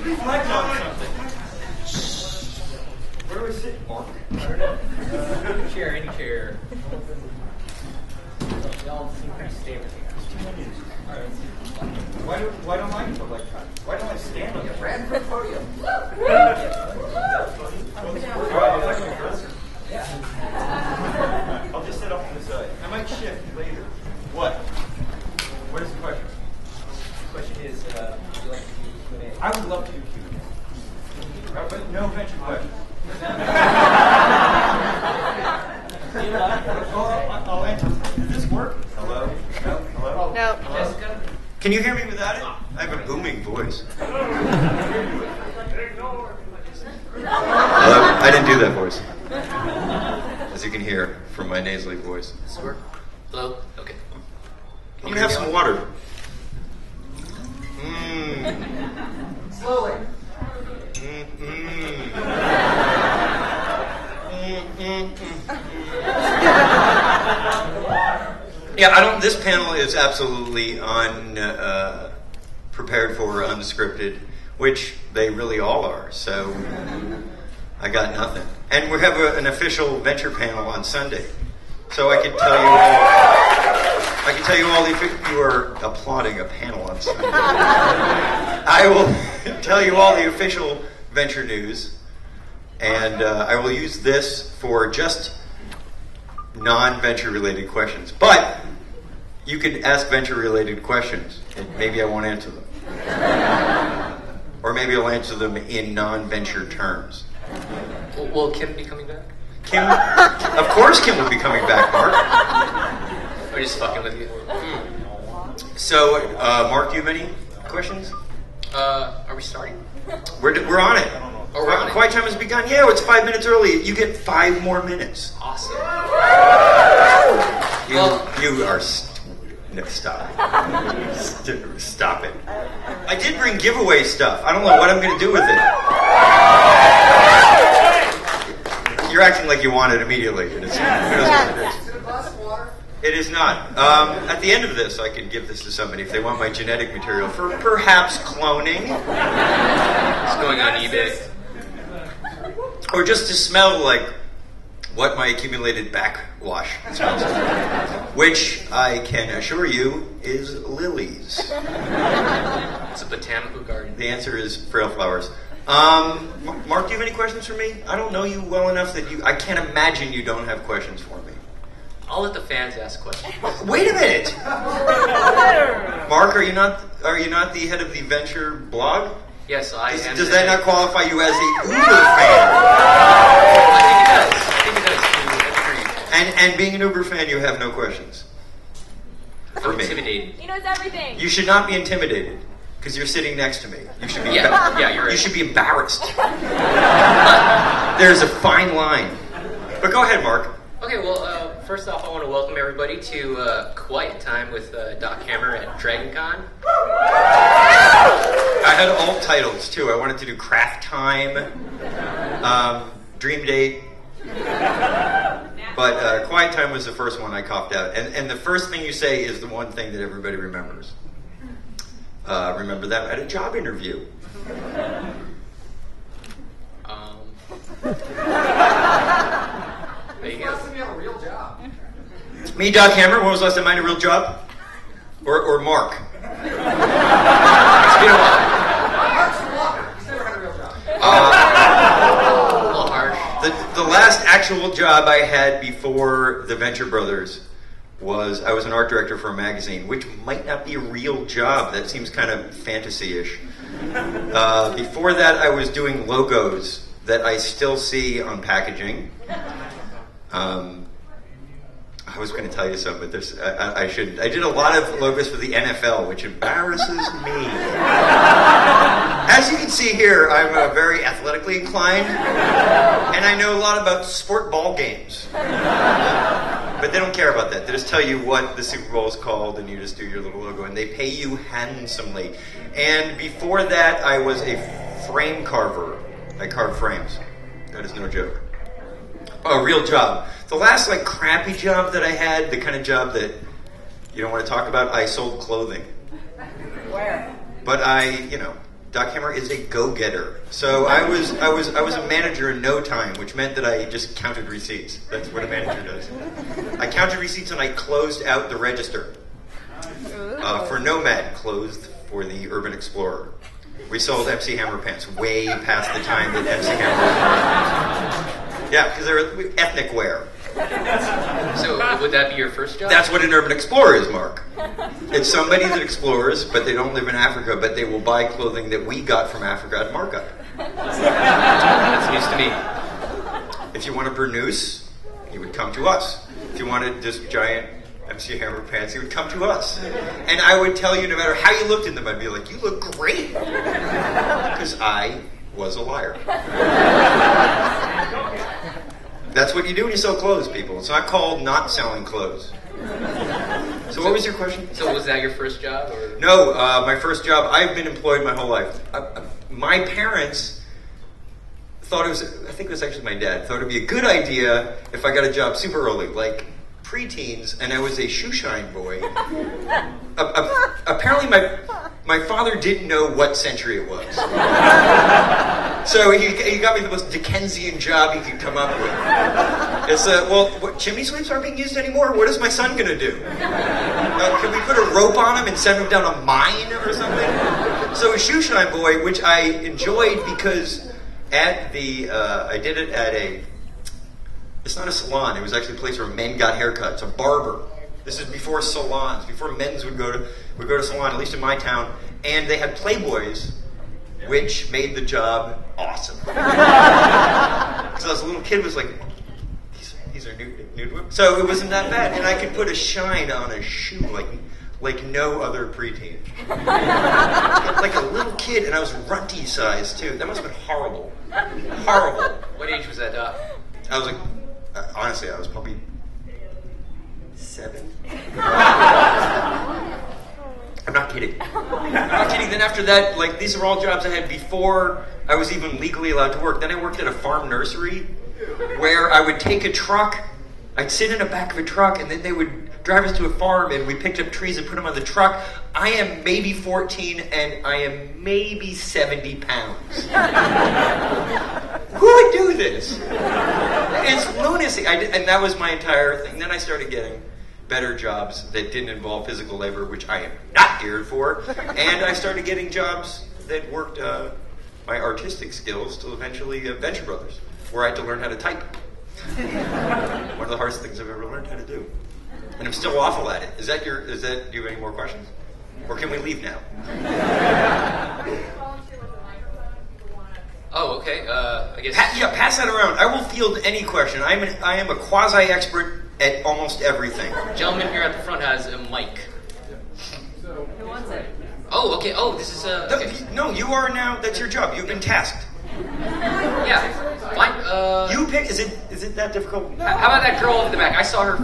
reflect on something. Where do we sit, Mark? Chair, any chair. Y'all seem pretty stable here. Why don't I feel like that? Why don't I stand on the Ran for the podium. I'll just sit off on the side. I might shift later. What? What is the question? The question is, would you like to do Q&A? I would love to do Q&A. But no venture questions. I'll answer. Does this work? Hello? No? Hello? No. Jessica? Can you hear me without it? I have a booming voice. Hello? I didn't do that voice. As you can hear from my nasally voice. Does this work? Hello? Okay. I'm gonna have some water. Slowly. Yeah, I don't. This panel is absolutely prepared for, unscripted, which they really all are. So I got nothing. And we have an official venture panel on Sunday, so I can tell you all. I can tell you all. You are applauding a panel on Sunday. I will tell you all the official venture news, and I will use this for just non-venture related questions. But you can ask venture related questions, and maybe I won't answer them. Or maybe I'll answer them in non-venture terms. Will Kim be coming back? Kim, of course Kim will be coming back, Mark. Or just fucking with you? So, Mark, do you have any questions? Are we starting? We're on it. Oh, we're on it. Quiet time has begun. Yeah, it's 5 minutes early. You get 5 more minutes. Awesome. You are... No, stop. Stop it. I did bring giveaway stuff. I don't know what I'm going to do with it. You're acting like you want it immediately. Who knows what it is? Is it a glass of water? It is not. At the end of this, I can give this to somebody if they want my genetic material for perhaps cloning. It's going on eBay. Or just to smell like what my accumulated backwash smells like. Which I can assure you is lilies. It's a botanical garden. The answer is frail flowers. Mark, do you have any questions for me? I don't know you well enough that I can't imagine you don't have questions for me. I'll let the fans ask questions. Wait a minute! Mark, are you not the head of the Venture blog? Yes, I am. Does that not qualify you as a Uber fan? I think it does. And being an Uber fan, you have no questions. For I'm me. intimidated. He knows everything. You should not be intimidated, because you're sitting next to me. You should be Yeah, you're right. You should be embarrassed. There's a fine line. But go ahead, Mark. Okay, well, first off, I want to welcome everybody to Quiet Time with Doc Hammer at DragonCon. I had alt titles, too. I wanted to do Craft Time, Dream Date. But Quiet Time was the first one I coughed out. And the first thing you say is the one thing that everybody remembers. Remember that at a job interview. There you Last go. time you have a real job. Me, Doc Hammer, when was the last time I had a real job? Or Mark? It's been a while. Mark Walker. He's never had a real job. A little harsh. The last actual job I had before the Venture Brothers was I was an art director for a magazine, which might not be a real job. That seems kind of fantasy-ish. Before that, I was doing logos that I still see on packaging. I was going to tell you something, but I shouldn't. I did a lot of logos for the NFL, which embarrasses me. As you can see here, I'm very athletically inclined, and I know a lot about sport ball games. But they don't care about that. They just tell you what the Super Bowl is called, and you just do your little logo, and they pay you handsomely. And before that, I was a frame carver. I carved frames. That is no joke. A real job. The last crappy job that I had, the kind of job that you don't want to talk about, I sold clothing. Where? But Doc Hammer is a go-getter. So I was a manager in no time, which meant that I just counted receipts. That's what a manager does. I counted receipts and I closed out the register. For Nomad, closed for the Urban Explorer. We sold MC Hammer pants way past the time that MC Hammer. Yeah, because they were ethnic wear. So would that be your first job? That's what an Urban Explorer is, Mark. It's somebody that explores, but they don't live in Africa, but they will buy clothing that we got from Africa at markup. That's news to me. If you want a burnous, you would come to us. If you wanted just giant MC Hammer pants, you would come to us. And I would tell you, no matter how you looked in them, I'd be like, you look great. Because I was a liar. That's what you do when you sell clothes, people. It's not called not selling clothes. So what was your question? So was that your first job? Or? No, my first job, I've been employed my whole life. My parents thought it was, I think it was actually my dad, thought it would be a good idea if I got a job super early, like preteens, and I was a shoe shine boy. Apparently my father didn't know what century it was. So he got me the most Dickensian job he could come up with. It's what, chimney sweeps aren't being used anymore? What is my son going to do? Can we put a rope on him and send him down a mine or something? So a shoe shine boy, which I enjoyed because I did it at it's not a salon, it was actually a place where men got haircuts, a barber. This is before salons, before men's would go to salon, at least in my town, and they had Playboys, which made the job awesome. Because I was a little kid, was like, these are nude women. So it wasn't that bad, and I could put a shine on a shoe like no other preteen. Like a little kid, and I was runty sized too. That must have been horrible. Horrible. What age was that, Doc? I was like, honestly, I was probably 7. I'm not kidding. Then after that, like, these are all jobs I had before I was even legally allowed to work. Then I worked at a farm nursery where I would take a truck, I'd sit in the back of a truck, and then they would drive us to a farm, and we picked up trees and put them on the truck. I am maybe 14, and I am maybe 70 pounds. Who would do this? It's lunacy. And that was my entire thing. Then I started getting better jobs that didn't involve physical labor, which I am not geared for. And I started getting jobs that worked my artistic skills till eventually Venture Brothers, where I had to learn how to type. One of the hardest things I've ever learned how to do. And I'm still awful at it. Do you have any more questions? Or can we leave now? Oh, okay. I guess. Pass that around. I will field any question. I am a quasi-expert at almost everything. Gentleman here at the front has a mic. Who wants it? Oh, okay. Oh, this is okay. No, you are now. That's your job. You've been tasked. Yeah. Fine. You pick. Is it that difficult? How about that girl over the back? I saw her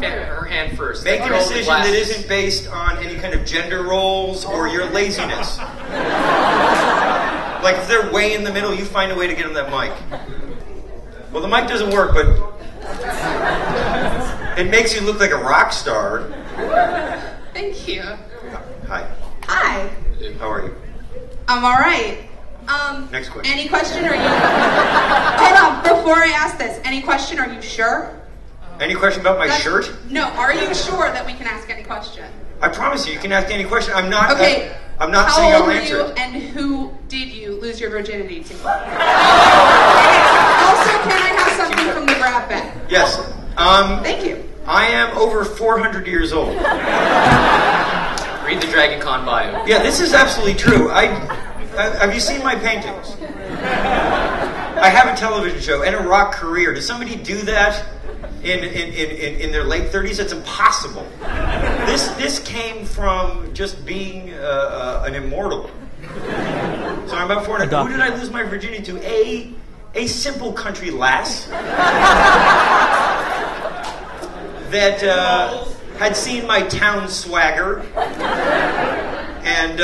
hand first. Make That a girl with the decision that glasses. isn't based on any kind of gender roles or your laziness. Like if they're way in the middle, you find a way to get them that mic. Well, the mic doesn't work, but it makes you look like a rock star. Thank you. Hi. Hi. How are you? I'm all right. Next question. Any question? Are you? Hold on. Before I ask this, any question? Are you sure? Any question about my shirt? No. Are you sure that we can ask any question? I promise you can ask any question. I'm not. Okay. I'm not How saying old I'll were answer you, it. and who did you lose your virginity to? Also, can I have something from the grab bag? Yes. Thank you. I am over 400 years old. Read the Dragon Con bio. Yeah, this is absolutely true. Have you seen my paintings? I have a television show and a rock career. Does somebody do that in their late 30s? It's impossible. This came from just being an immortal. So I'm about 400. Who did I lose my virginity to? A simple country lass that had seen my town swagger. And,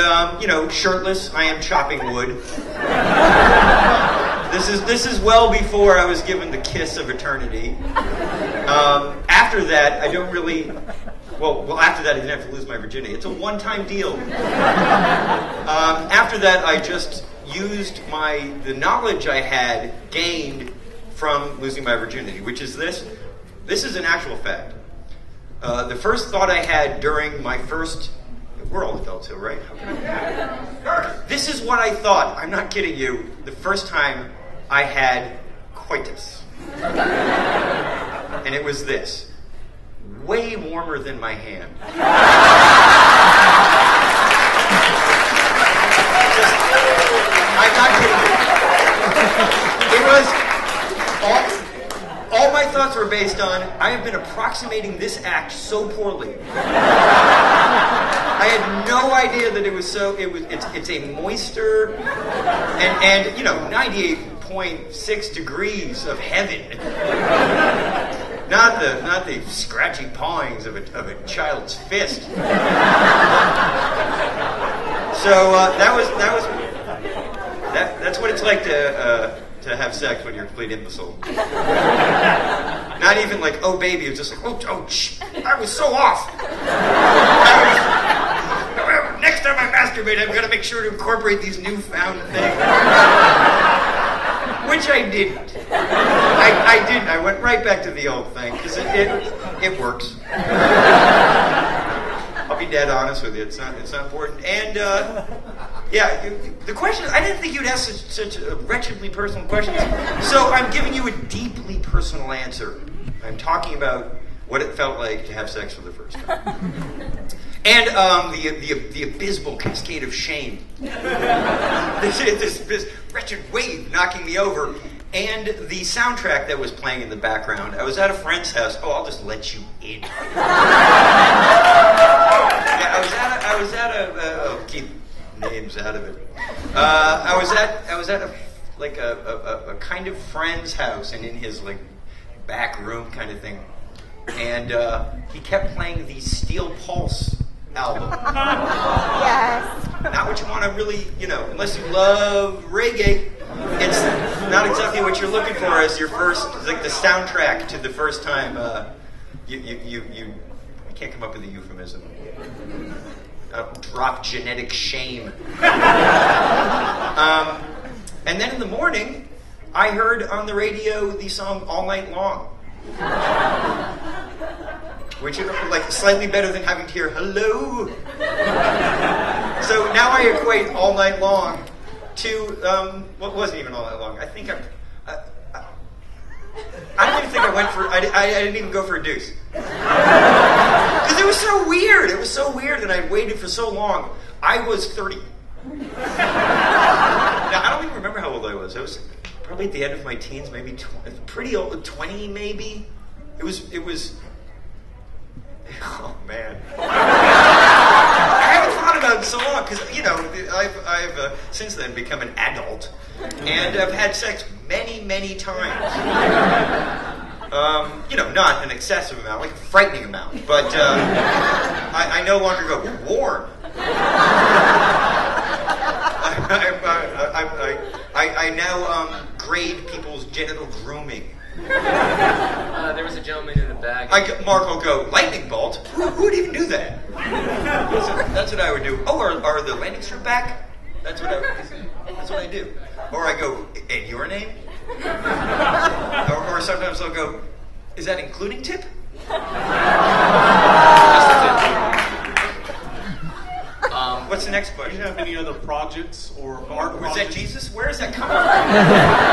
shirtless, I am chopping wood. This is well before I was given the kiss of eternity. After that, I don't really... Well, after that, I didn't have to lose my virginity. It's a one-time deal. After that, I just used the knowledge I had gained from losing my virginity, which is this. This is an actual fact. The first thought I had during my first... We're all adults here, right? This is what I thought. I'm not kidding you. The first time I had coitus. And it was this. Way warmer than my hand. I'm not kidding you. It was... All my thoughts were based on, I have been approximating this act so poorly. I had no idea that it was so. It's a moister, and 98.6 degrees of heaven. Not the scratchy pawings of a child's fist. So that's what it's like to have sex when you're a complete imbecile. Not even like, oh baby, it's just like, I was so off. Next time I masturbate, I'm gonna make sure to incorporate these newfound things. Which I didn't. I didn't. I went right back to the old thing, because it works. I'll be dead honest with you. It's not important. And the question, I didn't think you'd ask such wretchedly personal questions. So I'm giving you a deeply personal answer. I'm talking about what it felt like to have sex for the first time. And the abysmal cascade of shame. this wretched wave knocking me over. And the soundtrack that was playing in the background. I was at a friend's house. Oh, I'll just let you in. I was at a keep names out of it. I was at a kind of friend's house, and in his like back room kind of thing. And he kept playing the Steel Pulse album. Yes. Not what you want to really, unless you love reggae, it's not exactly what you're looking for as your first, like the soundtrack to the first time. You can't come up with a euphemism. Drop genetic shame. And then in the morning, I heard on the radio the song All Night Long. Which is like slightly better than having to hear hello. So now I equate All Night Long to what wasn't even All Night Long. I think I don't even think I went for. I didn't even go for a deuce because it was so weird. It was so weird that I waited for so long. I was 30. Now I don't even remember how old I was. I was probably at the end of my teens, maybe pretty old, 20 maybe. It was. Oh man, I haven't thought about it so long because I've since then become an adult, and I've had sex many times. Not an excessive amount, like a frightening amount, but I no longer go warm. I now grade people's genital grooming. There was a gentleman in the back. Mark will go, lightning bolt? Who would even do that? That's what I would do. Oh, are the landing strip back? That's what I do. Or I go, and your name? Or sometimes I'll go, is that including tip? Just a tip. What's the next Do question? you have any other projects or art Was projects? that Jesus? Where is that coming from?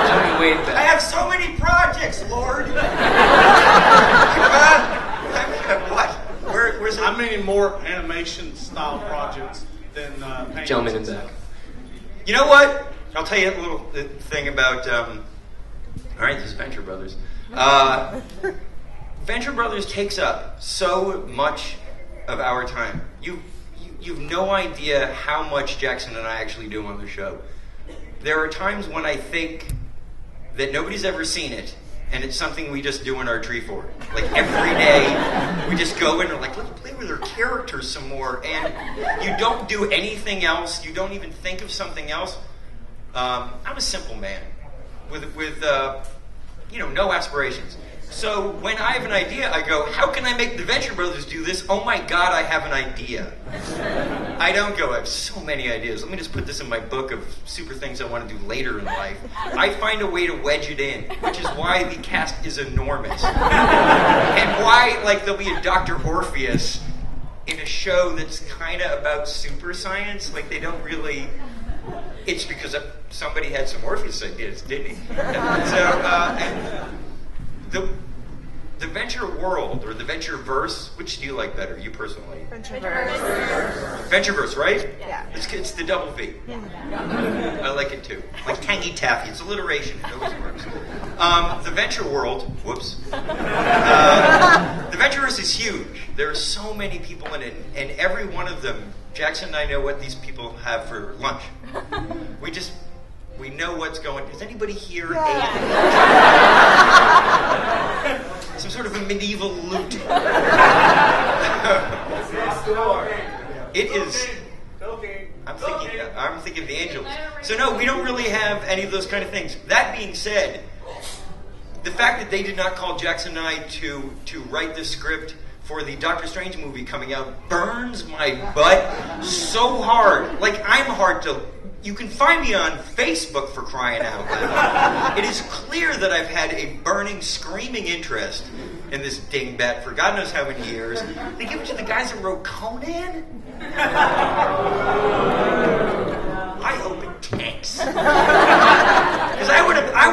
Gentleman way I back. have so many projects, Lord. What? Where's it? I mean more animation style projects than paintings. Gentleman in back. You know what? I'll tell you a little thing about. All right, this is Venture Brothers. Venture Brothers takes up so much of our time. You've no idea how much Jackson and I actually do on the show. There are times when I think that nobody's ever seen it, and it's something we just do in our tree fort. Like every day, we just go in and we're like, let's play with our characters some more. And you don't do anything else. You don't even think of something else. I'm a simple man with no aspirations. So when I have an idea, I go, how can I make the Venture Brothers do this? Oh my God, I have an idea. I don't go, I have so many ideas. Let me just put this in my book of super things I want to do later in life. I find a way to wedge it in, which is why the cast is enormous. And why, like, there'll be a Dr. Orpheus in a show that's kind of about super science. Like, they don't really... It's because somebody had some Orpheus ideas, didn't he? And the venture world, or the venture verse, which do you like better, you personally? Ventureverse, right? Yeah. It's the double V. I like it too. Like Tangy Taffy. It's alliteration. It always works. The venture world, whoops. The ventureverse is huge. There are so many people in it, and every one of them, Jackson and I know what these people have for lunch. We know what's going. Does anybody here some sort of a medieval loot? It is. I'm thinking of the angels. So no, we don't really have any of those kind of things. That being said, the fact that they did not call Jackson and I to write the script for the Doctor Strange movie coming out burns my butt so hard. Like, I'm hard to... You can find me on Facebook, for crying out loud. It is clear that I've had a burning, screaming interest in this dingbat for God knows how many years. They give it to the guys that wrote Conan? I hope it tanks. Because I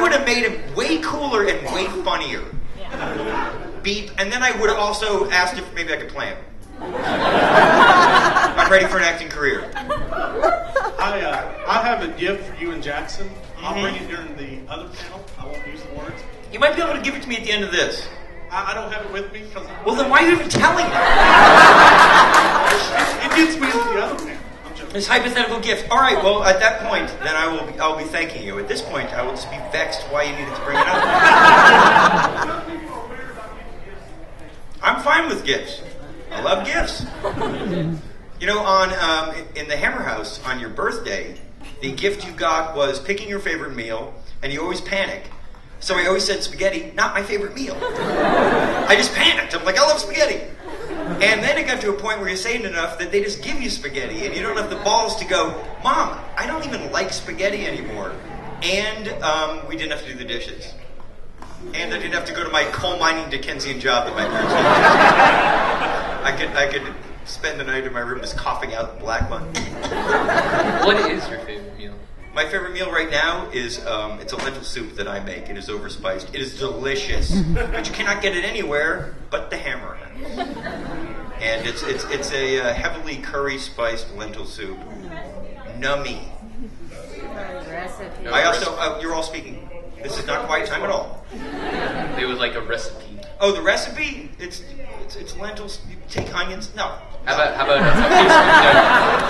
would have made him way cooler and way funnier. Beep, and then I would have also asked if maybe I could play him. I'm ready for an acting career. I have a gift for you and Jackson. I'll bring it during the other panel. I won't use the words. You might be able to give it to me at the end of this. I don't have it with me because Well, then why are you even telling me? it gets me at the other panel. I'm joking. This hypothetical gift. All right, well, at that point, then I'll be thanking you. At this point, I will just be vexed why you needed to bring it up. I'm fine with gifts. I love gifts. You know, in the Hammer House, on your birthday, the gift you got was picking your favorite meal, and you always panic. So I always said spaghetti, not my favorite meal. I just panicked. I'm like, I love spaghetti. And then it got to a point where you're saying enough that they just give you spaghetti, and you don't have the balls to go, Mom, I don't even like spaghetti anymore. And we didn't have to do the dishes. And I didn't have to go to my coal mining Dickensian job that my parents had. I could spend the night in my room just coughing out the black one. What is your favorite meal? My favorite meal right now is it's a lentil soup that I make. It is overspiced. It is delicious, but you cannot get it anywhere but the Hammer House. And it's a heavily curry spiced lentil soup. Nummy. I also you're all speaking. This is not quiet time at all. It was like a recipe. Oh, the recipe? It's lentils. You take onions. No. How about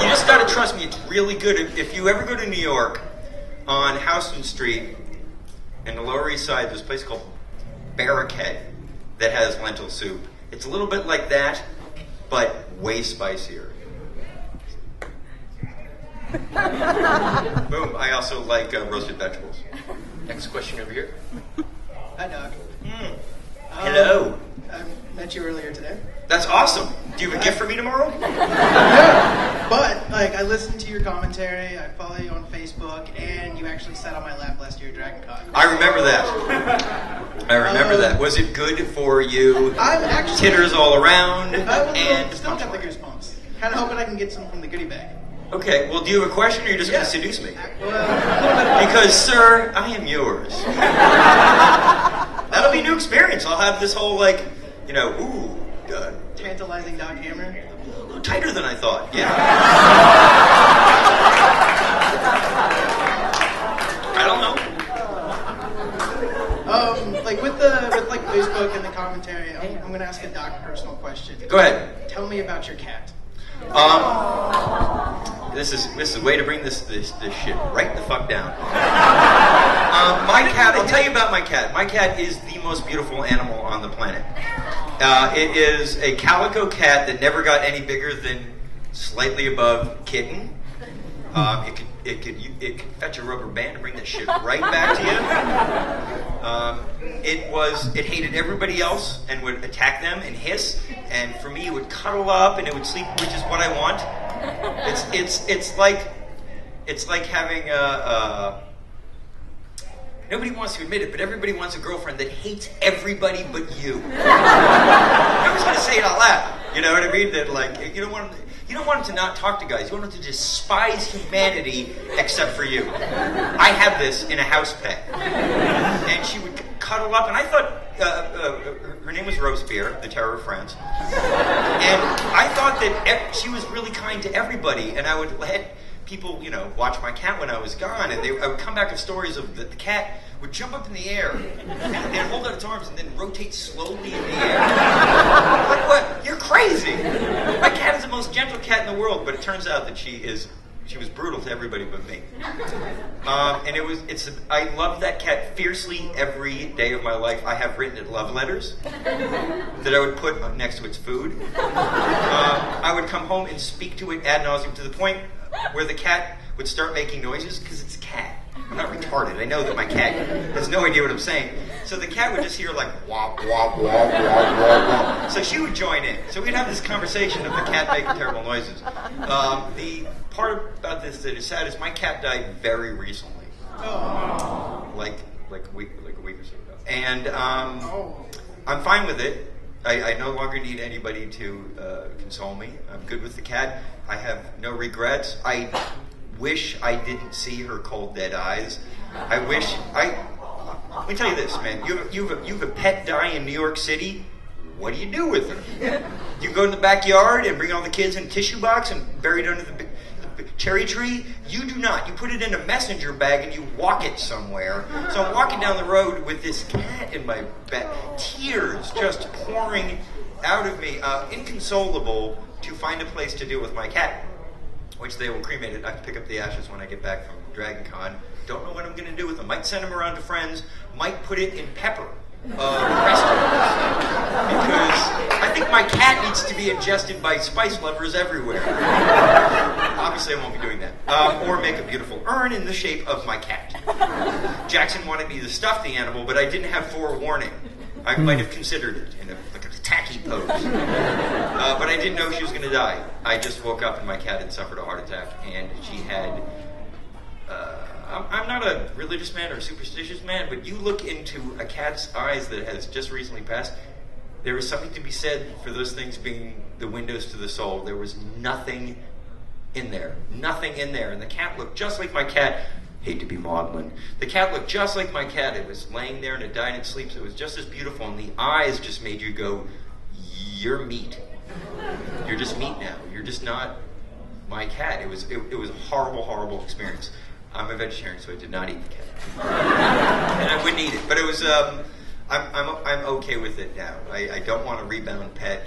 You just gotta trust me. It's really good. If you ever go to New York, on Houston Street, in the Lower East Side, there's a place called Barricade that has lentil soup. It's a little bit like that, but way spicier. Boom. I also like roasted vegetables. Next question over here. Hi, Doc. Hello. I met you earlier today. That's awesome. Do you have a gift for me tomorrow? But, I listened to your commentary, I follow you on Facebook, and you actually sat on my lap last year at Dragon Con. I remember that. that. Was it good for you? I'm actually... Titters all around and still got the goosebumps. Kind of hoping I can get some from the goodie bag. Okay, well, do you have a question, or are you just going to seduce me? Well, a little bit of Because, sir, I am yours. That'll be a new experience. I'll have this whole, tantalizing Doc Hammer. a little tighter than I thought. Yeah. I don't know. With Facebook and the commentary, I'm going to ask a Doc personal question. Go ahead. Tell me about your cat. This is a way to bring this shit right the fuck down. My cat, I'll tell you about my cat. My cat is the most beautiful animal on the planet. It is a calico cat that never got any bigger than slightly above kitten. It could fetch a rubber band and bring that shit right back to you. It hated everybody else and would attack them and hiss. And for me, it would cuddle up and it would sleep, which is what I want. It's like having nobody wants to admit it, but everybody wants a girlfriend that hates everybody but you. Nobody's gonna say it out loud. You know what I mean? That like you don't want them to not talk to guys. You want them to despise humanity except for you. I have this in a house pet, and she would cuddle up, and I thought her name was Robespierre, the Terror of France, and I thought that she was really kind to everybody, and I would let people, watch my cat when I was gone, and I would come back with stories of the cat would jump up in the air and hold out its arms and then rotate slowly in the air. Like, what? You're crazy. My cat is the most gentle cat in the world, but it turns out that she was brutal to everybody but me. And I love that cat fiercely every day of my life. I have written it love letters that I would put next to its food. I would come home and speak to it ad nauseum to the point where the cat would start making noises because it's a cat. I'm not retarded. I know that my cat has no idea what I'm saying. So the cat would just hear like wah, wah, wah, wah, wah, wah. So she would join in. So we'd have this conversation of the cat making terrible noises. The part about this that is sad is my cat died very recently. Like a week or so ago. And I'm fine with it. I no longer need anybody to console me. I'm good with the cat. I have no regrets. I wish I didn't see her cold, dead eyes. Let me tell you this, man. You have a pet die in New York City. What do you do with her? You go in the backyard and bring all the kids in a tissue box and bury it under the cherry tree? You do not. You put it in a messenger bag and you walk it somewhere. So I'm walking down the road with this cat in my back, tears just pouring out of me, inconsolable to find a place to deal with my cat, which they will cremate it. I have to pick up the ashes when I get back from Dragon Con. Don't know what I'm going to do with them. Might send them around to friends. Might put it in pepper restaurants. Because I think my cat needs to be ingested by spice lovers everywhere. Obviously, I won't be doing that. Or make a beautiful urn in the shape of my cat. Jackson wanted me to stuff the animal, but I didn't have forewarning. I might have considered it in a tacky pose. But I didn't know she was going to die. I just woke up and my cat had suffered a heart attack, and she had... I'm not a religious man or a superstitious man, but you look into a cat's eyes that has just recently passed, there is something to be said for those things being the windows to the soul. There was nothing in there. Nothing in there. And the cat looked just like my cat. Hate to be maudlin. The cat looked just like my cat. It was laying there and it died in its sleep, so it was just as beautiful. And the eyes just made you go, you're meat. You're just meat now. You're just not my cat. It was a horrible, horrible experience. I'm a vegetarian, so I did not eat the cat. And I wouldn't eat it. But it was, I'm okay with it now. I don't want a rebound pet.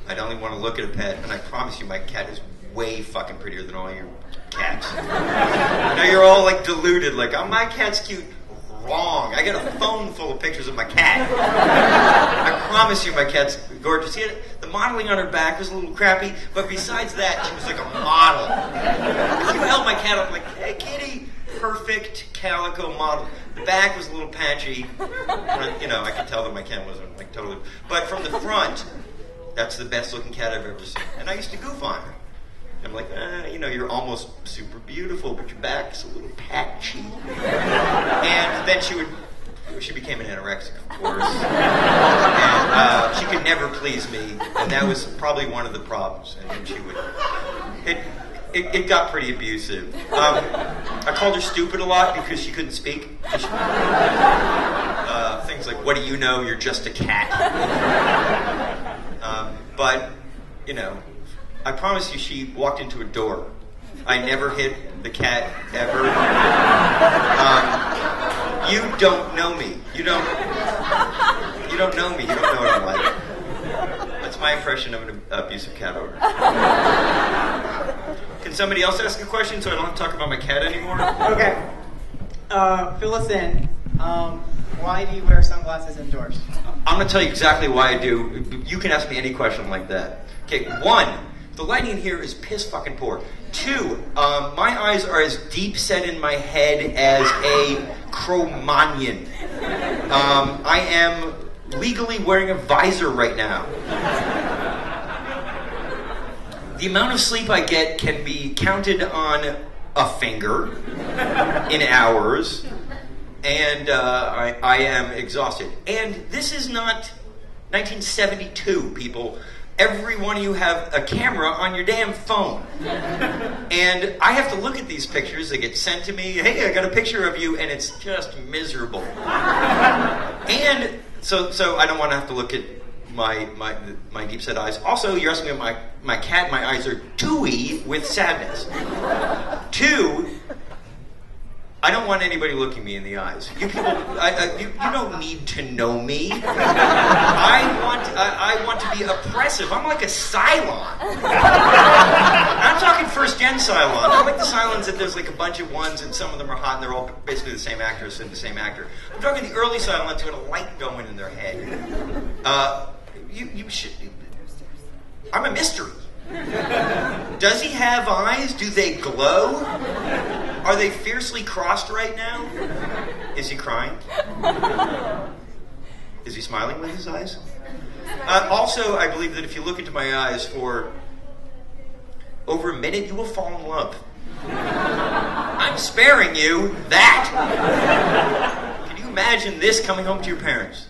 I don't even want to look at a pet. And I promise you, my cat is way fucking prettier than all your cats. I know you're all like deluded, like, oh, my cat's cute. Wrong. I got a phone full of pictures of my cat. I promise you my cat's gorgeous. The modeling on her back was a little crappy, but besides that, she was like a model. If you held my cat up like, hey, kitty, perfect calico model. The back was a little patchy. I could tell that my cat wasn't like totally. But from the front, that's the best looking cat I've ever seen. And I used to goof on her. I'm like, you're almost super beautiful, but your back's a little patchy. And then she became an anorexic, of course. And she could never please me, and that was probably one of the problems. And then she would, it got pretty abusive. I called her stupid a lot because she couldn't speak. Things like, what do you know? You're just a cat. But, I promise you she walked into a door. I never hit the cat, ever. You don't know me. You don't know me. You don't know what I'm like. That's my impression of an abusive cat owner. Can somebody else ask a question so I don't have to talk about my cat anymore? Okay. Fill us in. Why do you wear sunglasses indoors? I'm going to tell you exactly why I do. You can ask me any question like that. Okay, 1, the lighting in here is piss fucking poor. 2, my eyes are as deep set in my head as a Cro-Magnon. I am legally wearing a visor right now. The amount of sleep I get can be counted on a finger in hours, and I am exhausted. And this is not 1972, people. Every one of you have a camera on your damn phone. And I have to look at these pictures. They get sent to me. Hey, I got a picture of you, and it's just miserable. And so I don't want to have to look at my deep set eyes. Also, you're asking me about my cat. My eyes are dewy with sadness. 2, I don't want anybody looking me in the eyes. You people, you don't need to know me. I want to be oppressive. I'm like a Cylon. I'm talking first-gen Cylon. Not like the Cylons that there's like a bunch of ones and some of them are hot and they're all basically the same actress and the same actor. I'm talking the early Cylons who had a light going in their head. You should. I'm a mystery. Does he have eyes? Do they glow? Are they fiercely crossed right now? Is he crying? Is he smiling with his eyes? Also, I believe that if you look into my eyes for over a minute, you will fall in love. I'm sparing you that. Can you imagine this coming home to your parents?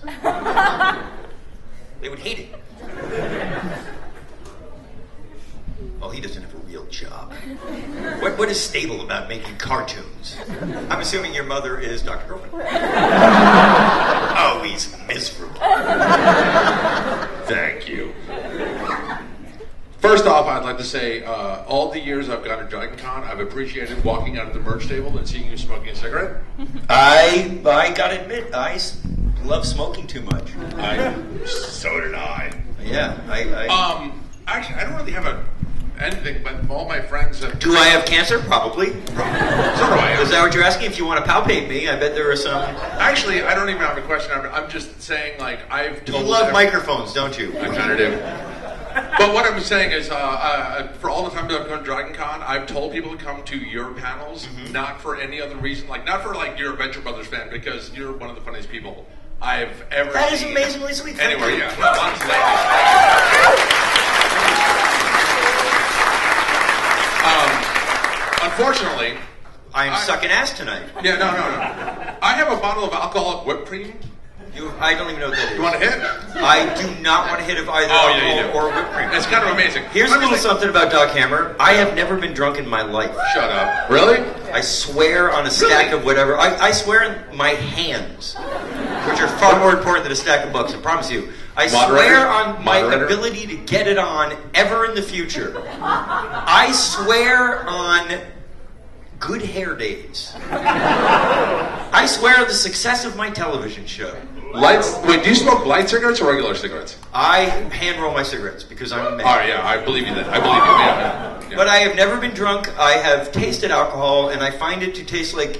They would hate it. Oh, he doesn't have a real job. What is stable about making cartoons? I'm assuming your mother is Dr. Girlfriend. Oh, he's miserable. Thank you. First off, I'd like to say all the years I've gone to Dragon Con, I've appreciated walking out of the merch table and seeing you smoking a cigarette. I gotta admit, I love smoking too much. So did I. Yeah, Actually, I don't really have anything, but all my friends have... Do I have cancer? Probably. So do I. Is that what you're asking? If you want to palpate me, I bet there are some... Actually, I don't even have a question. I'm just saying, like, I've You told... love microphones, don't you? I kind of do. But what I'm saying is, for all the time that I've gone to Dragon Con, I've told people to come to your panels, not for any other reason. Like, not for, like, you're a Venture Brothers fan, because you're one of the funniest people I've ever That is seen. amazingly sweet. Thank Anyway, you. yeah. Honestly. Unfortunately, I am sucking ass tonight. Yeah, no. I have a bottle of alcoholic whipped cream. I don't even know what that is. You want to hit? I do not want to hit of either alcohol or whipped cream. It's kind of amazing. Here's a little something about Doc Hammer. I have never been drunk in my life. Shut up. Really? I swear on a stack of whatever. I swear on my hands, which are far more important than a stack of books, I promise you. I swear on my ability to get it on ever in the future. I swear on good hair days. I swear on the success of my television show. Wait, do you smoke light cigarettes or regular cigarettes? I hand roll my cigarettes because I'm a man. Oh, yeah, I believe you then. I believe you, yeah. But I have never been drunk. I have tasted alcohol, and I find it to taste like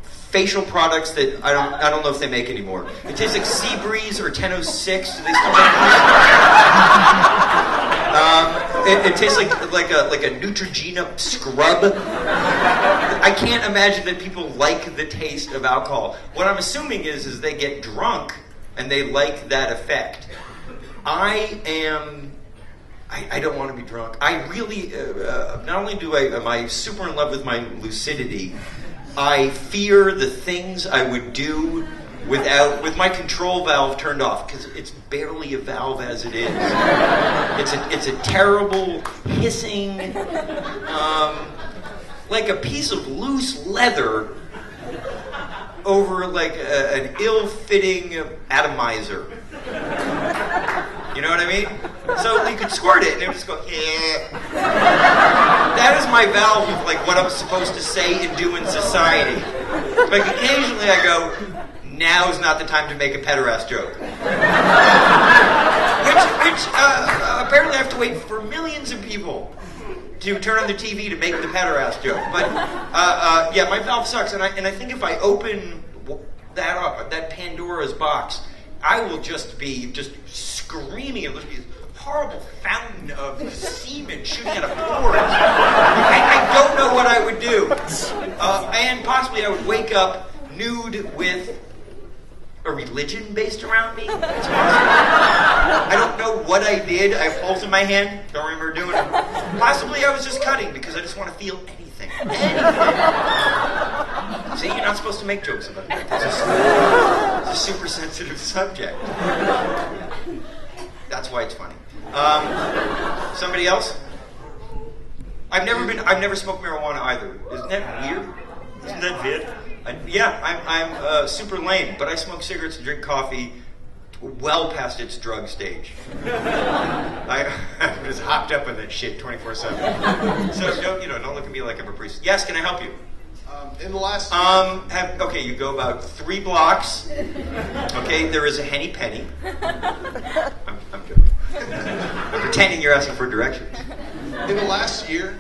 facial products that I don't know if they make anymore. It tastes like Seabreeze or 1006. Do they still make those? It tastes like a Neutrogena scrub. I can't imagine that people like the taste of alcohol. What I'm assuming is they get drunk and they like that effect. I don't want to be drunk. I really, not only am I super in love with my lucidity, I fear the things I would do with my control valve turned off, because it's barely a valve as it is. It's a terrible hissing, like a piece of loose leather over like an ill-fitting atomizer. You know what I mean? So you could squirt it and it would just go, yeah. That is my valve of like what I'm supposed to say and do in society. Like occasionally I go, now's not the time to make a pederast joke. Which apparently I have to wait for millions of people to turn on the TV to make the pederast joke. But yeah, my valve sucks, and I think if I open that up, that Pandora's box, I will just be screaming. It'll just be this horrible fountain of semen shooting out of pores. I don't know what I would do, and possibly I would wake up nude with a religion based around me. It's possible. I don't know what I did. I have holes in my hand. Don't remember doing it. Possibly I was just cutting because I just want to feel anything. See, you're not supposed to make jokes about that. It's a super sensitive subject. That's why it's funny. Somebody else? I've never smoked marijuana either. Isn't that weird? Isn't that weird? I'm super lame, but I smoke cigarettes and drink coffee well past its drug stage. I was hopped up on that shit 24/7. So don't look at me like I'm a priest. Yes, can I help you? In the last Okay, you go about 3 blocks. Okay, there is a Henny Penny. I'm joking. I'm pretending you're asking for directions. in the last year,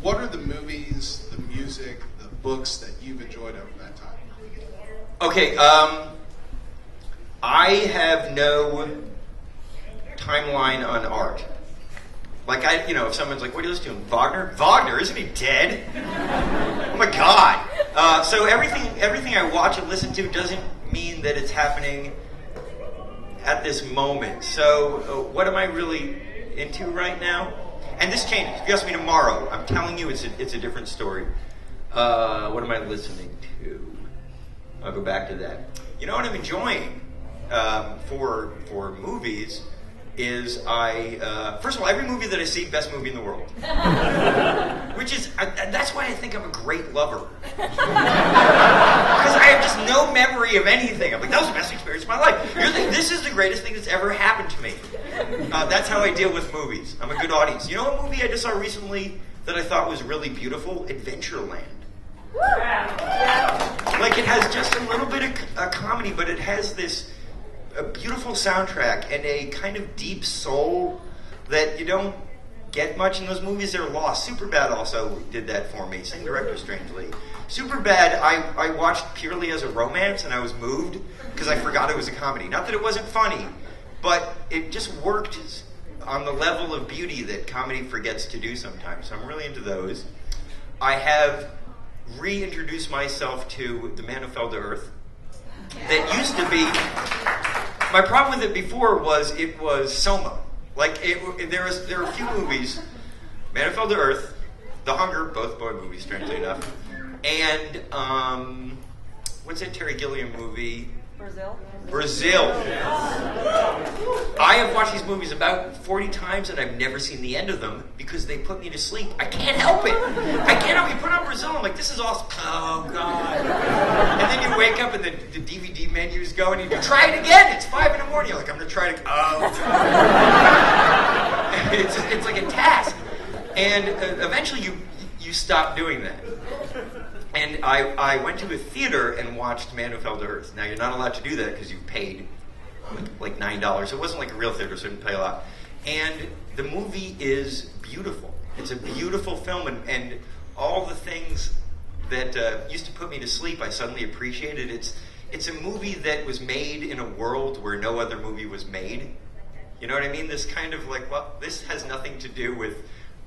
what are the movies, the music, the books that you've enjoyed over that time? Okay, I have no timeline on art. Like, if someone's like, what are you listening to? Wagner? Wagner, isn't he dead? Oh my God. So everything I watch and listen to doesn't mean that it's happening at this moment. So what am I really into right now? And this changes. If you ask me tomorrow, I'm telling you it's a different story. What am I listening to? I'll go back to that. You know what I'm enjoying for movies is first of all, every movie that I see, best movie in the world. Which is, that's why I think I'm a great lover. Because I have just no memory of anything. I'm like, that was the best experience of my life. This is the greatest thing that's ever happened to me. That's how I deal with movies. I'm a good audience. You know what movie I just saw recently that I thought was really beautiful? Adventureland. Like, it has just a little bit of a comedy, but it has a beautiful soundtrack and a kind of deep soul that you don't get much in those movies. They're lost. Superbad also did that for me. Same director, strangely. Superbad, I watched purely as a romance, and I was moved because I forgot it was a comedy. Not that it wasn't funny, but it just worked on the level of beauty that comedy forgets to do sometimes. So I'm really into those. I have reintroduced myself to The Man Who Fell to Earth. That used to be... My problem with it before was it was Soma. Like, there are a few movies, Man Who Fell to Earth, The Hunger, both boy movies, strangely enough, and what's that Terry Gilliam movie? Brazil. I have watched these movies about 40 times and I've never seen the end of them because they put me to sleep. I can't help it. You put on Brazil, I'm like, this is awesome. Oh, God. And then you wake up and the DVD menus go and you go, try it again. It's 5 in the morning. You're like, I'm going to try it. Oh. It's like a task. And eventually you stop doing that. And I went to a theater and watched Man Who Fell to Earth. Now, you're not allowed to do that because you've paid like $9. It wasn't like a real theater, so I didn't pay a lot. And the movie is beautiful. It's a beautiful film, and all the things that used to put me to sleep, I suddenly appreciated. It's a movie that was made in a world where no other movie was made. You know what I mean? This kind of like, well, this has nothing to do with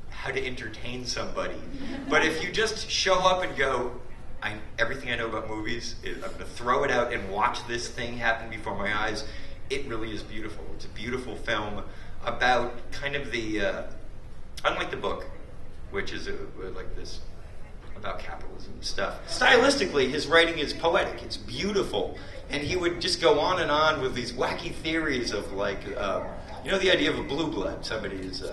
how to entertain somebody. But if you just show up and go, everything I know about movies, I'm going to throw it out and watch this thing happen before my eyes, it really is beautiful. It's a beautiful film about kind of unlike the book, which is like this, about capitalism and stuff. Stylistically, his writing is poetic. It's beautiful. And he would just go on and on with these wacky theories of like, the idea of a blue blood. Somebody is...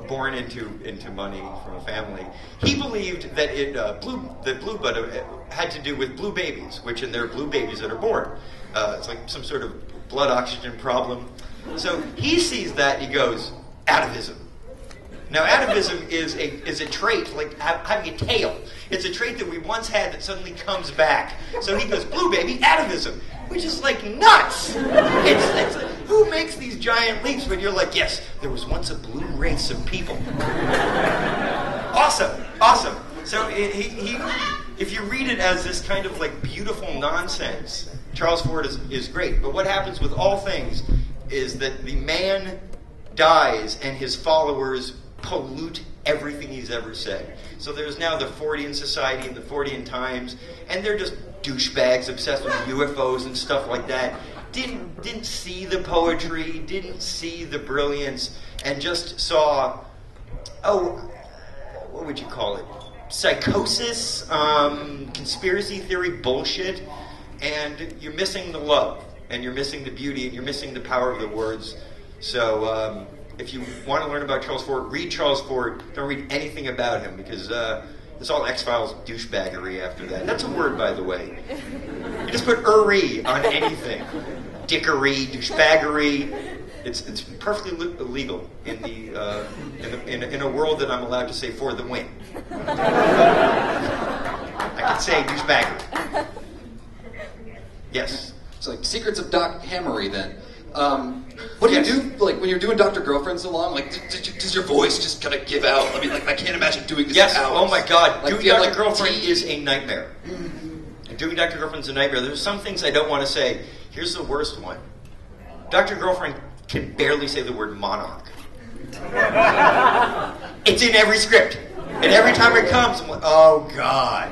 born into money from a family. He believed that blue blood had to do with blue babies, which they're blue babies that are born. It's like some sort of blood oxygen problem. So he sees that and he goes, atavism. Now, atavism is a trait, like having a tail. It's a trait that we once had that suddenly comes back. So he goes, blue baby, atavism, which is like nuts. It's like, who makes these giant leaps when you're like, yes, there was once a blue race of people. Awesome. So if you read it as this kind of like beautiful nonsense, Charles Ford is great. But what happens with all things is that the man dies and his followers pollute everything he's ever said. So there's now the Fortean Society and the Fortean Times, and they're just douchebags obsessed with UFOs and stuff like that. Didn't see the poetry, didn't see the brilliance, and just saw, what would you call it? Psychosis, conspiracy theory bullshit, and you're missing the love, and you're missing the beauty, and you're missing the power of the words. So if you want to learn about Charles Fort, read Charles Fort. Don't read anything about him, because it's all X-Files douchebaggery after that. That's a word, by the way. You just put "-ery" on anything. Dickery, douchebaggery. It's perfectly illegal in a world that I'm allowed to say for the win. I can say douchebaggery. Yes. It's like Secrets of Doc Hammery. Then, what do you do? Like when you're doing Dr. Girlfriend so long, like does your voice just kind of give out? I mean, like I can't imagine doing this. Yes. For hours. Oh my God. Like, Doing Dr. like Girlfriend tea? is a nightmare. And doing Dr. Girlfriend's a nightmare. There's some things I don't want to say. Here's the worst one. Dr. Girlfriend can barely say the word monarch. It's in every script. And every time it comes, I'm like, oh God.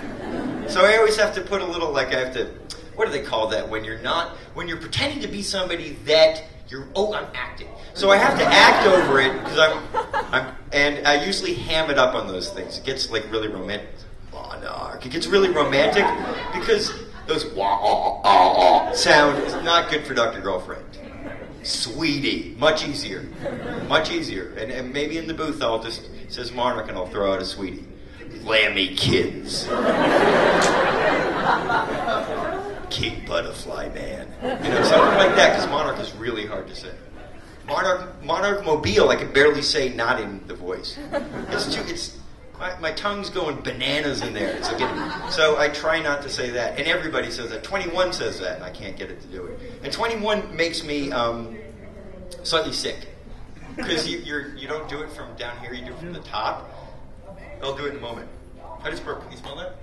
So I always have to put a little, like, I have to, what do they call that? When you're pretending to be somebody that I'm acting. So I have to act over it, because and I usually ham it up on those things. It gets, like, really romantic. Monarch. It gets really romantic, because those sound is not good for Dr. Girlfriend. Sweetie, much easier. And maybe in the booth I'll just, it says Monarch, and I'll throw out a sweetie. Lammy kids. King Butterfly Man. Something like that, because Monarch is really hard to say. Monarch Mobile, I can barely say not in the voice. My tongue's going bananas in there. So I try not to say that. And everybody says that. 21 says that, and I can't get it to do it. And 21 makes me slightly sick. Because you don't do it from down here, you do it from the top. I'll do it in a moment. I just burped. Can you smell that?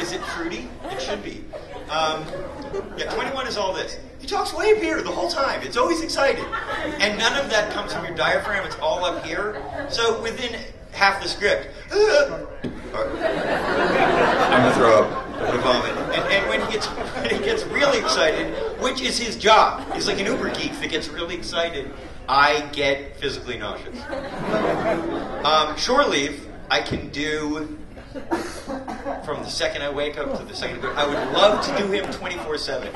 Is it fruity? It should be. 21 is all this. He talks way up here the whole time. It's always excited. And none of that comes from your diaphragm. It's all up here. So within half the script, I'm going to throw up. I'm going to vomit. And when he gets really excited, which is his job, he's like an Uber geek that gets really excited, I get physically nauseous. Shore leave, I can do from the second I wake up to the second I go. I would love to do him 24/7.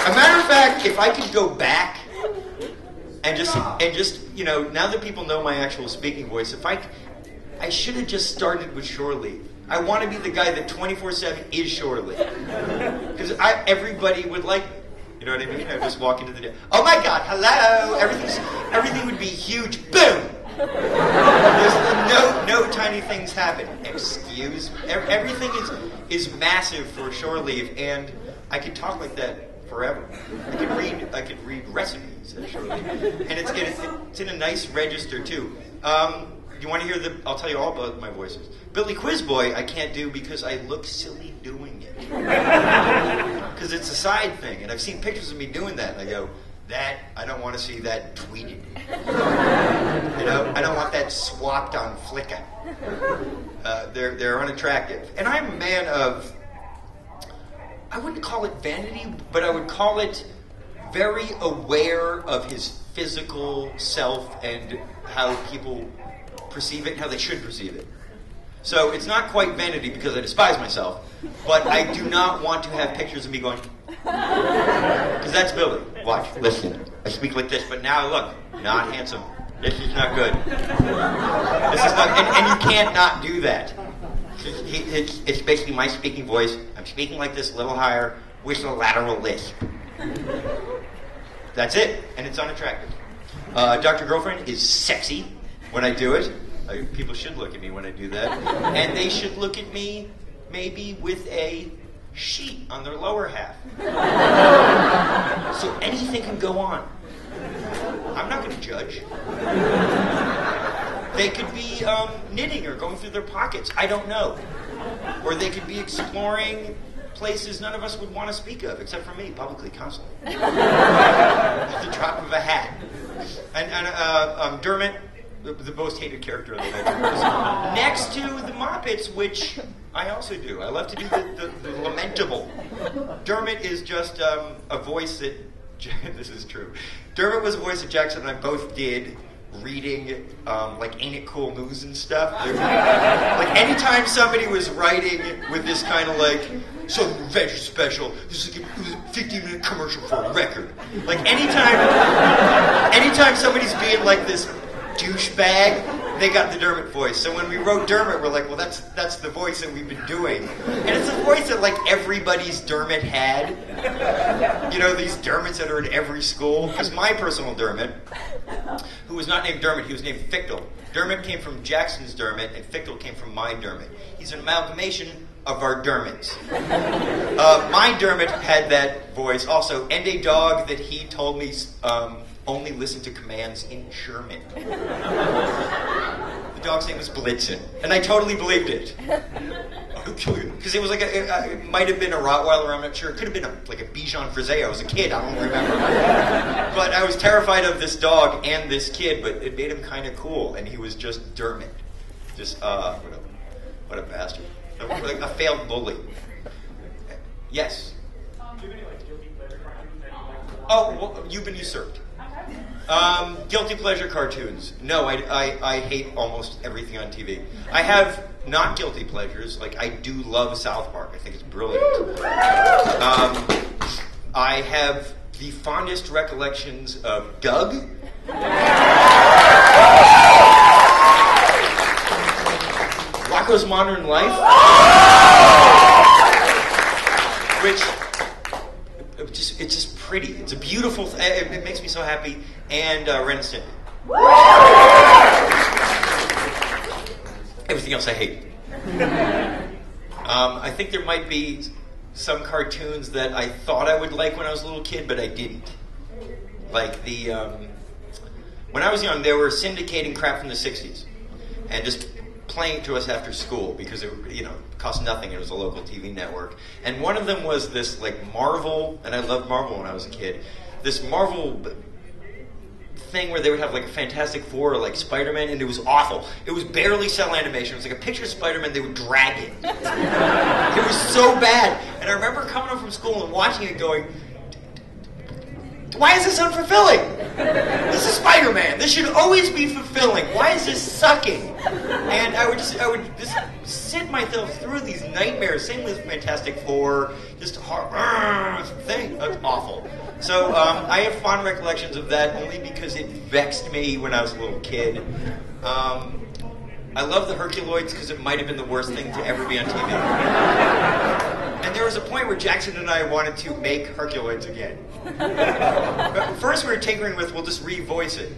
A matter of fact, if I could go back and just now that people know my actual speaking voice, I should have just started with shore leave. I want to be the guy that 24/7 is shore leave, because everybody would like me. You know what I mean? I just walk into the day. Oh my God! Hello! Everything would be huge. Boom! There's no tiny things happen. Excuse me. Everything is massive for shore leave, and I could talk like that forever. I could read recipes at shore leave, and it's in a nice register too. You want to hear I'll tell you all about my voices. Billy Quizboy, I can't do because I look silly doing it. Because it's a side thing, and I've seen pictures of me doing that, and I go, I don't want to see that tweeted. I don't want that swapped on Flickr. They're unattractive. And I'm a man of, I wouldn't call it vanity, but I would call it very aware of his physical self and how people perceive it and how they should perceive it. So it's not quite vanity because I despise myself, but I do not want to have pictures of me going, because that's Billy. Watch, listen. I speak like this, but now look, not handsome. This is not good. This is not, and you can't not do that. It's basically my speaking voice. I'm speaking like this, a little higher, with a lateral lisp. That's it, and it's unattractive. Dr. Girlfriend is sexy when I do it. People should look at me when I do that. And they should look at me maybe with a sheet on their lower half. So anything can go on. I'm not going to judge. They could be knitting or going through their pockets. I don't know. Or they could be exploring places none of us would want to speak of, except for me, publicly, constantly. At the drop of a hat. And Dermot, the most hated character of the Venture, next to the Muppets, which I also do. I love to do the lamentable. Dermot is just a voice that, this is true. Dermot was a voice that Jackson and I both did, reading like Ain't It Cool News and stuff. Like anytime somebody was writing with this kind of like Southern Adventure special, this is like a 15-minute commercial for a record. Like anytime somebody's being like this douchebag, they got the Dermot voice. So when we wrote Dermot, we're like, well, that's the voice that we've been doing, and it's a voice that like everybody's Dermot had. You know, these Dermots that are in every school. Because my personal Dermot, who was not named Dermot, he was named Fichtel. Dermot came from Jackson's Dermot, and Fichtel came from my Dermot. He's an amalgamation of our Dermots. My Dermot had that voice also, and a dog that he told me only listened to commands in German. The dog's name was Blitzen, and I totally believed it. I'll kill you. Because it was like it might have been a Rottweiler, I'm not sure. It could have been like a Bichon Frise. I was a kid, I don't remember. But I was terrified of this dog and this kid, but it made him kind of cool, and he was just Dermot. Just, what a bastard. Like a failed bully. Yes? Do you have any like guilty pleasure cartoons that you like? Oh, well, you've been usurped. Guilty pleasure cartoons. No, I hate almost everything on TV. I have not guilty pleasures. Like, I do love South Park. I think it's brilliant. I have the fondest recollections of Doug. Rocko's Modern Life. Which... It's just pretty. It's a beautiful. It makes me so happy. And Ren and Stimpy. Everything else I hate. I think there might be some cartoons that I thought I would like when I was a little kid, but I didn't. Like when I was young, they were syndicating crap from the '60s, and just playing it to us after school because it, cost nothing. It was a local TV network, and one of them was this like Marvel, and I loved Marvel when I was a kid. This Marvel thing where they would have like a Fantastic Four or like Spider-Man, and it was awful. It was barely cell animation. It was like a picture of Spider-Man. They would drag it. It was so bad, and I remember coming home from school and watching it, going, "Why is this unfulfilling? This is Spider-Man. This should always be fulfilling. Why is this sucking?" And I would just sit myself through these nightmares. Same with Fantastic Four. Just hard thing. That's awful. So I have fond recollections of that only because it vexed me when I was a little kid. I love the Herculoids because it might have been the worst thing to ever be on TV. And there was a point where Jackson and I wanted to make Herculoids again. But first we were tinkering with, we'll just re-voice it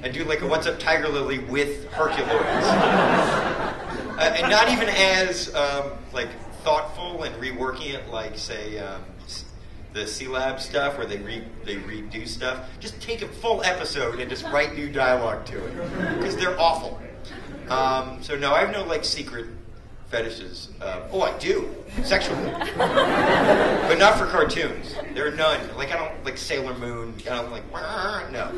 and do like a What's Up Tiger Lily with Herculoids. And not even as like thoughtful and reworking it like, say, the C-Lab stuff where they redo stuff. Just take a full episode and just write new dialogue to it because they're awful. So no, I have no like secret fetishes. Oh, I do, sexually, but not for cartoons. There are none. Like I don't like Sailor Moon. I don't like no.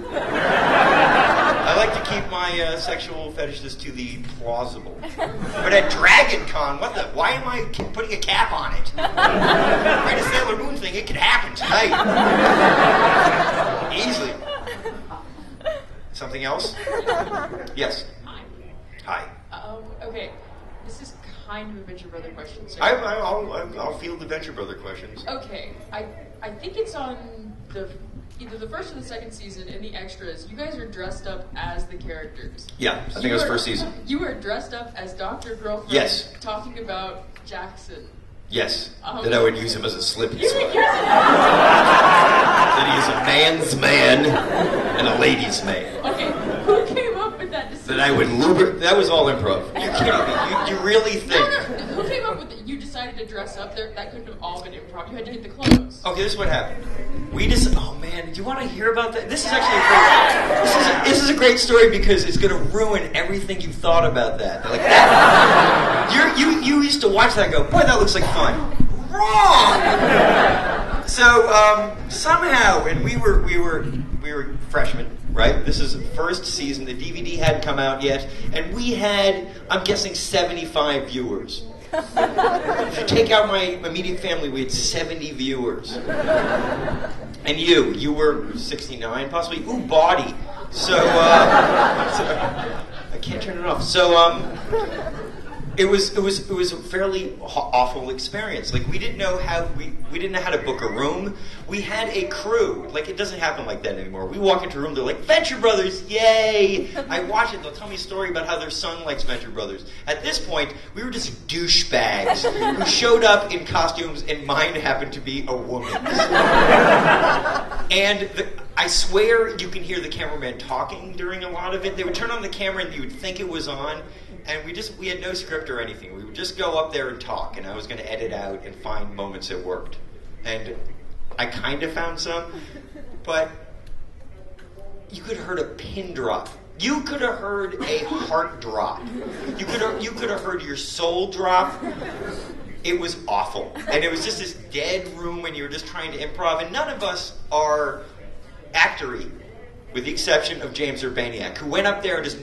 I like to keep my sexual fetishes to the plausible. But at Dragon Con, why am I putting a cap on it? Right, a Sailor Moon thing, it could happen tonight. Easily. Something else? Yes. Hi. Okay. This is kind of a Venture Brother question. So I'll field the Venture Brother questions. Okay. I think it's on either the first or the second season in the extras. You guys are dressed up as the characters. Yeah, I think it was first season. You were dressed up as Dr. Girlfriend. Yes. Talking about Jackson. Yes. That I would use him as a slipping You slip. would use it. That he is a man's man and a lady's man. Okay. Who came up with that decision? That I would lubricate. That was all improv. You're kidding me. You really think? No. Who came up with it? You decided to dress up there. That couldn't have all been improv. You had to get the clothes. Okay, this is what happened. We just. Oh man, do you want to hear about that? This is actually a great. This is a great story because it's going to ruin everything you've thought about that. Like that. You used to watch that and go, boy, that looks like fun. wrong. So somehow, and we were freshmen, right? This is the first season. The DVD hadn't come out yet, and we had, I'm guessing, 75 viewers. If you take out my immediate family, we had 70 viewers. And you were 69, possibly. Ooh, body. So I can't turn it off. So it was a fairly awful experience. Like we didn't know how to book a room. We had a crew. Like it doesn't happen like that anymore. We walk into a room, they're like, Venture Brothers, yay! I watch it, they'll tell me a story about how their son likes Venture Brothers. At this point, we were just douchebags who showed up in costumes, and mine happened to be a woman. And I swear you can hear the cameraman talking during a lot of it. They would turn on the camera and you would think it was on. And we had no script or anything. We would just go up there and talk, and I was going to edit out and find moments that worked. And I kind of found some, but you could have heard a pin drop. You could have heard a heart drop. You could have heard your soul drop. It was awful. And it was just this dead room, and you were just trying to improv. And none of us are actory, with the exception of James Urbaniak, who went up there and just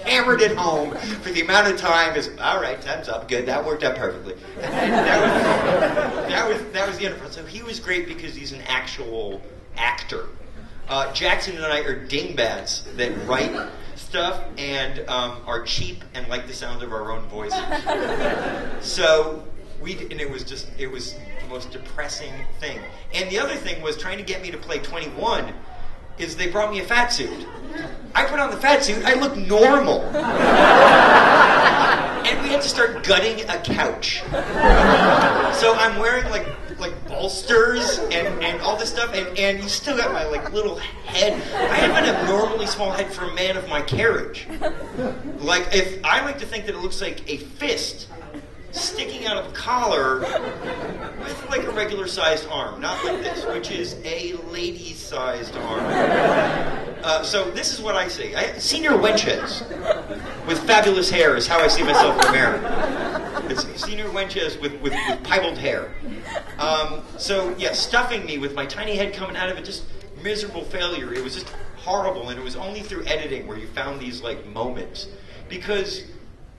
hammered it home for the amount of time as, all right, time's up, good, that worked out perfectly. And that was the end of it. So he was great because he's an actual actor. Jackson and I are dingbats that write stuff and are cheap and like the sound of our own voices. So it was the most depressing thing. And the other thing was trying to get me to play 21 is they brought me a fat suit. I put on the fat suit, I look normal. And we had to start gutting a couch. So I'm wearing like bolsters and all this stuff, and you still got my little head. I have an abnormally small head for a man of my carriage. Like if I like to think that it looks like a fist sticking out of a collar with like a regular-sized arm, not like this, which is a lady-sized arm. So this is what I see. Senior Wenches with fabulous hair is how I see myself in the mirror. It's Senior Wenches with piebald hair. So yeah, stuffing me with my tiny head coming out of it, just miserable failure. It was just horrible, and it was only through editing where you found these moments. Because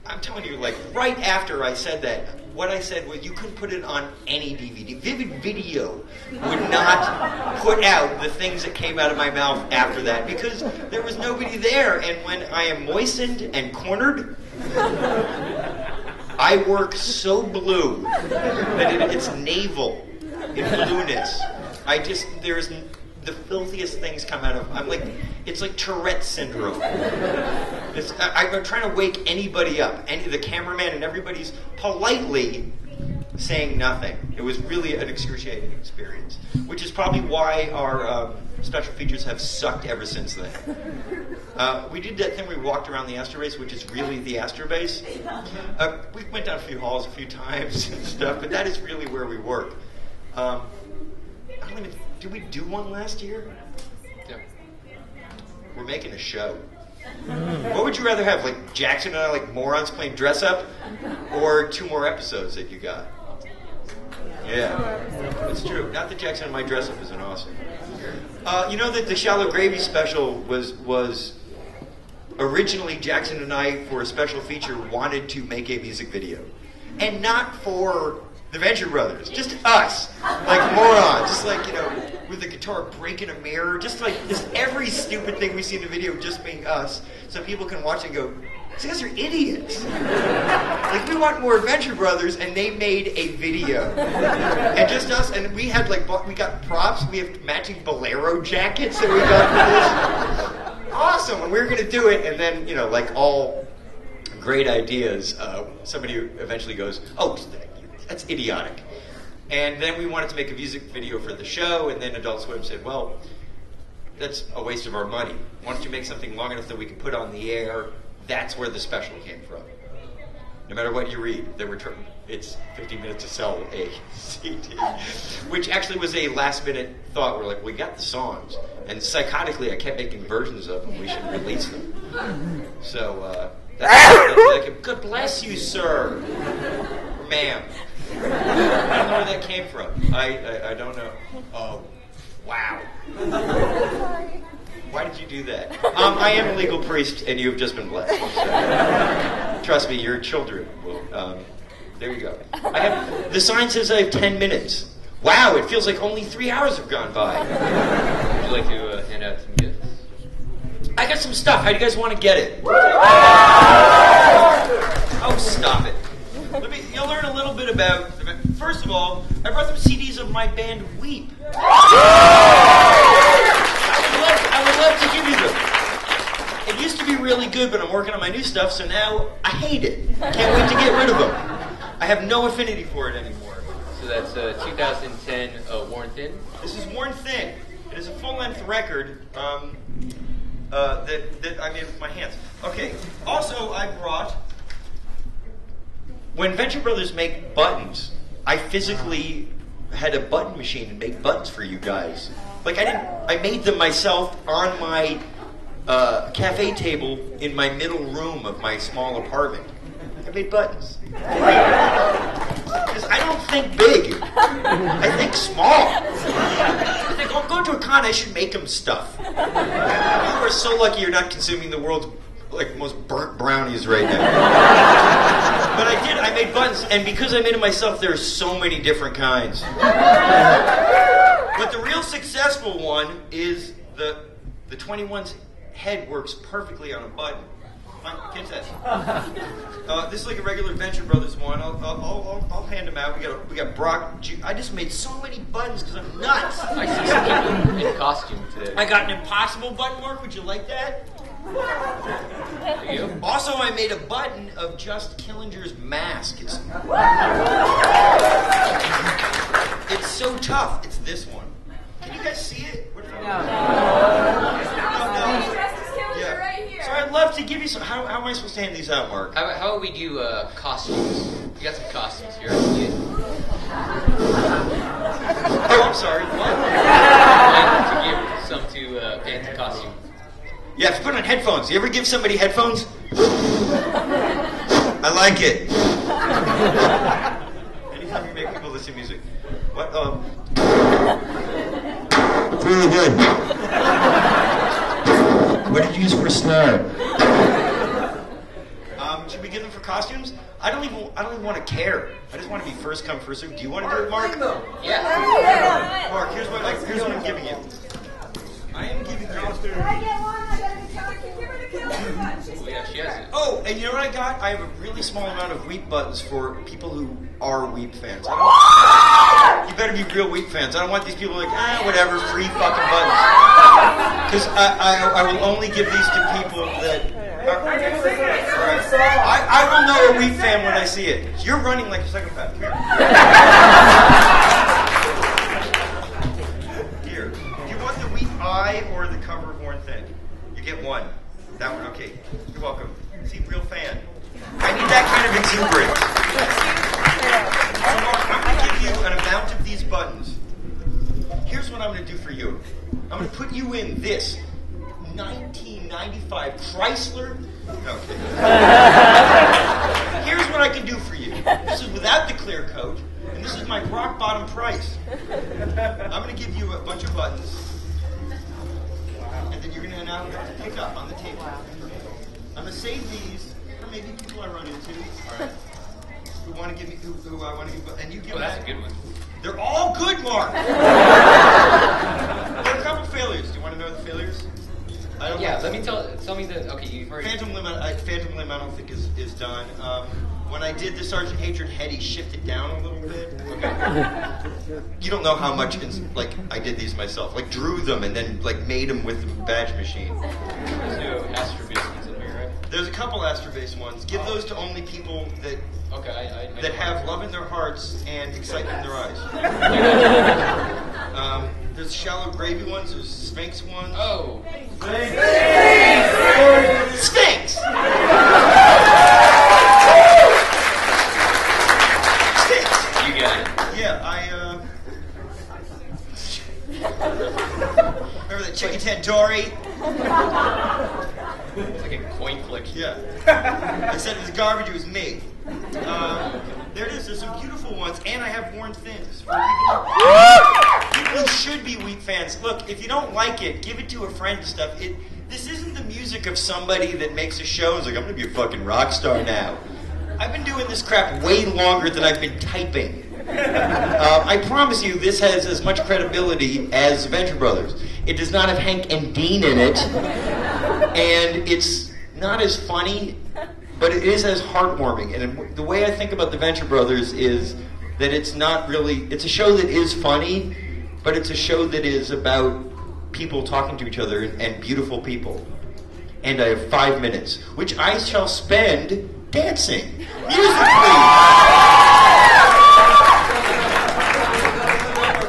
I'm telling you, right after I said that, what I said was you couldn't put it on any DVD. Vivid Video would not put out the things that came out of my mouth after that because there was nobody there. And when I am moistened and cornered, I work so blue that it's navel in blueness. The filthiest things come out of. It's like Tourette's syndrome. I'm trying to wake anybody up, the cameraman and everybody's politely saying nothing. It was really an excruciating experience, which is probably why our special features have sucked ever since then. We did that thing where we walked around the Astor Base, which is really the Astor Base. We went down a few halls a few times and stuff, but that is really where we work. Did we do one last year? Yeah. We're making a show. What would you rather have, Jackson and I, morons playing dress up, or 2 more episodes that you got? Yeah, it's true. Not that Jackson and my dress up isn't awesome. You know that the Shallow Gravy special was originally Jackson and I, for a special feature, wanted to make a music video, and not for the Venture Brothers, just us, morons, just with the guitar breaking a mirror, just every stupid thing we see in the video just being us, so people can watch and go, these guys are idiots. We want more Venture Brothers, and they made a video, and just us, and we had we got props, we have matching Bolero jackets that we got for this. Awesome, and we were gonna do it, and then all great ideas, somebody eventually goes, oh, that's idiotic. And then we wanted to make a music video for the show, and then Adult Swim said, well, that's a waste of our money. Why don't you make something long enough that we can put on the air? That's where the special came from. No matter what you read, it's 15 minutes to sell a CD, which actually was a last-minute thought. We're we got the songs, and psychotically I kept making versions of them. We should release them. So, that's God bless you, sir. Ma'am. I don't know where that came from. I don't know. Oh, wow. Why did you do that? I am a legal priest, and you have just been blessed. So, trust me, your children will. There you go. The sign says I have 10 minutes. Wow, it feels like only 3 hours have gone by. Would you like to hand out some gifts? I got some stuff. How do you guys want to get it? Oh, stop it. You'll learn a little bit about. First of all, I brought some CDs of my band Weep. I would love to give you them. It used to be really good, but I'm working on my new stuff, so now I hate it. Can't wait to get rid of them. I have no affinity for it anymore. So that's 2010 Worn Thin. This is Worn Thin. It is a full-length record that I made with my hands. Okay. Also, I brought. When Venture Brothers make buttons, I physically had a button machine and make buttons for you guys. Like I made them myself on my cafe table in my middle room of my small apartment. I made buttons. Because I don't think big. I think small. I think, I'm going to a con, I should make them stuff. You are so lucky you're not consuming the world's most burnt brownies right now. But I made buttons, and because I made them myself, there are so many different kinds. But the real successful one is the 21's head works perfectly on a button. Catch that. This is like a regular Venture Brothers one. I'll hand them out. We got Brock. I just made so many buttons because I'm nuts. I see some people in costume today. I got an impossible button work. Would you like that? You? Also, I made a button of Just Killinger's mask. It's so tough. It's this one. Can you guys see it? No. So I'd love to give you some. How am I supposed to hand these out, Mark? How about we do costumes? We got some costumes here. Oh, I'm sorry. What? To give some to Pants in costume. You have to put on headphones. You ever give somebody headphones? I like it. Anytime you make people listen to music. What? Really good. What did you use for snare? Should we give them for costumes? I don't even want to care. I just want to be first come, first served. Do you want to do it, Mark? Yeah. Mark, here's what I'm giving you. I am giving you. Yeah, she has it. Oh, and you know what I got? I have a really small amount of Weep buttons for people who are Weep fans. You better be real Weep fans. I don't want these people like, whatever, free fucking buttons. Because I will only give these to people that... I will know a Weep fan when I see it. You're running like a psychopath. Here. Do you want the Weep eye or the cover of Worn Thin? You get one. That one, okay. You're welcome. See, real fan. I need that kind of exuberance. So, Mark, I'm going to give you an amount of these buttons. Here's what I'm going to do for you. I'm going to put you in this 1995 Chrysler. Okay. Here's what I can do for you. This is without the clear coat, and this is my rock bottom price. I'm going to give you a bunch of buttons. And then you're going to now have to pick up on the table. I'm going to save these for maybe people I run into. All right. Who want to give me? Who I want to give? And you give. Oh, that's a good one. They're all good, Mark. There are a couple failures. Do you want to know the failures? I don't. Yeah. Let me tell me the. Okay, you've already. Phantom Limb. Phantom Limb. I don't think is done. When I did the Sergeant Hatred head, he shifted down a little bit. Okay. You don't know how much, I did these myself. Drew them and then, made them with the badge machine. There's no Astrobase ones in here, right? There's a couple Astrobase ones. Give those to only people that that have love in their hearts and excitement in their eyes. There's shallow gravy ones. There's Sphinx ones. Oh. Sphinx! You got it. Yeah, remember that Chicken Tandoori? It's like a coin flick. Yeah. I said it was garbage, it was me. There it is. There's some beautiful ones, and I have worn thins. For people who should be Wheat fans. Look, if you don't like it, give it to a friend and stuff. This isn't the music of somebody that makes a show and is like, I'm going to be a fucking rock star now. I've been doing this crap way longer than I've been typing. I promise you, this has as much credibility as Venture Brothers. It does not have Hank and Dean in it, and it's not as funny, but it is as heartwarming. And the way I think about the Venture Brothers is that it's not really, it's a show that is funny, but it's a show that is about people talking to each other and beautiful people. And I have 5 minutes, which I shall spend dancing. Music, please!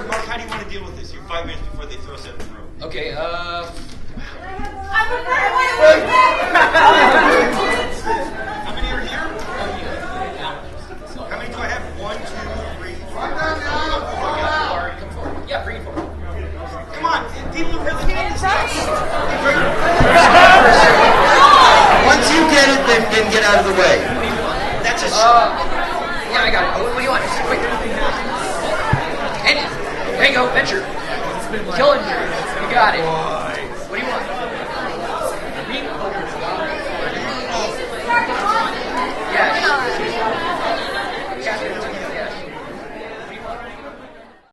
Mark, how do you want to deal with this? You're 5 minutes before they throw us out of the room. Okay, How many are here? How many do I have? 1, 2, 3, 4. yeah, bring it forward. Come on, people are really getting this stuff. Once you get it, then get out of the way. That's a Yeah, I got it. What do you want? Quick. And there you go, Venture. Killing you. You got it.